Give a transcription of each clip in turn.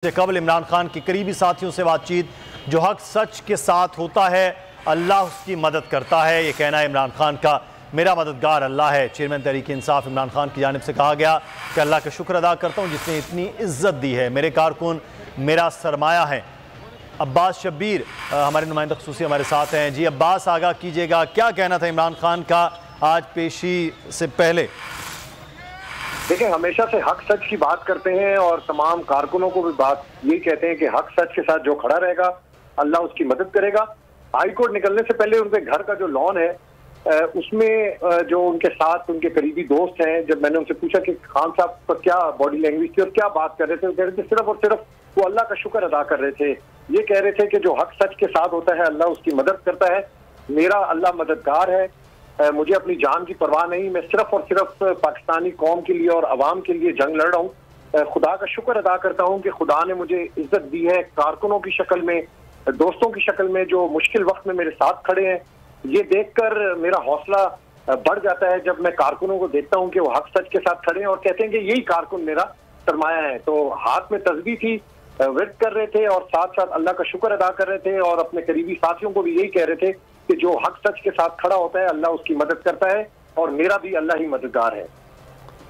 से कबल इमरान खान के करीबी साथियों से बातचीत। जो हक सच के साथ होता है अल्लाह उसकी मदद करता है, ये कहना है इमरान खान का। मेरा मददगार अल्लाह है। चेयरमैन तहरीक इंसाफ इमरान खान की जानिब से कहा गया कि अल्लाह का शुक्र अदा करता हूँ जिसने इतनी इज्जत दी है। मेरे कारकुन मेरा सरमाया है। अब्बास शब्बीर हमारे नुमाइंदा खुसूसी हमारे साथ हैं। जी अब्बास, आगाह कीजिएगा, क्या कहना था इमरान खान का आज पेशी से पहले? देखिए, हमेशा से हक सच की बात करते हैं और तमाम कारकुनों को भी बात यही कहते हैं कि हक सच के साथ जो खड़ा रहेगा अल्लाह उसकी मदद करेगा। हाई कोर्ट निकलने से पहले उनके घर का जो लॉन है उसमें जो उनके साथ उनके करीबी दोस्त हैं, जब मैंने उनसे पूछा कि खान साहब पर क्या बॉडी लैंग्वेज थी और क्या बात कर रहे थे, वो कह रहे थे सिर्फ और सिर्फ वो अल्लाह का शुक्र अदा कर रहे थे। ये कह रहे थे कि जो हक सच के साथ होता है अल्लाह उसकी मदद करता है। मेरा अल्लाह मददगार है, मुझे अपनी जान की परवाह नहीं, मैं सिर्फ और सिर्फ पाकिस्तानी कौम के लिए और अवाम के लिए जंग लड़ रहा हूँ। खुदा का शुक्र अदा करता हूँ कि खुदा ने मुझे इज्जत दी है, कारकुनों की शक्ल में, दोस्तों की शक्ल में जो मुश्किल वक्त में मेरे साथ खड़े हैं। ये देखकर मेरा हौसला बढ़ जाता है जब मैं कारकुनों को देखता हूँ कि वो हक सच के साथ खड़े हैं और कहते हैं कि यही कारकुन मेरा सरमाया है। तो हाथ में तस्बीह थी, विर्द कर रहे थे और साथ साथ अल्लाह का शुक्र अदा कर रहे थे और अपने करीबी साथियों को भी यही कह रहे थे कि जो हक सच के साथ खड़ा होता है अल्लाह उसकी मदद करता है और मेरा भी अल्लाह ही मददगार है।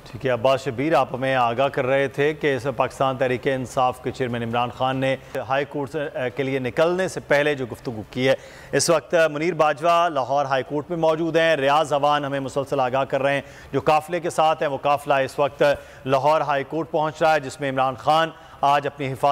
ठीक है अब्बास शब्बीर, आप हमें आगाह कर रहे थे कि इस पाकिस्तान तहरीक इंसाफ के चेयरमैन इमरान खान ने हाई कोर्ट के लिए निकलने से पहले जो गुफ्तगू की है। इस वक्त मुनीर बाजवा लाहौर हाई कोर्ट में मौजूद हैं। रियाज अवान हमें मुसलसल आगाह कर रहे हैं जो काफिले के साथ हैं। वो काफिला इस वक्त लाहौर हाई कोर्ट पहुँच रहा है जिसमें इमरान खान आज अपनी हिफाजत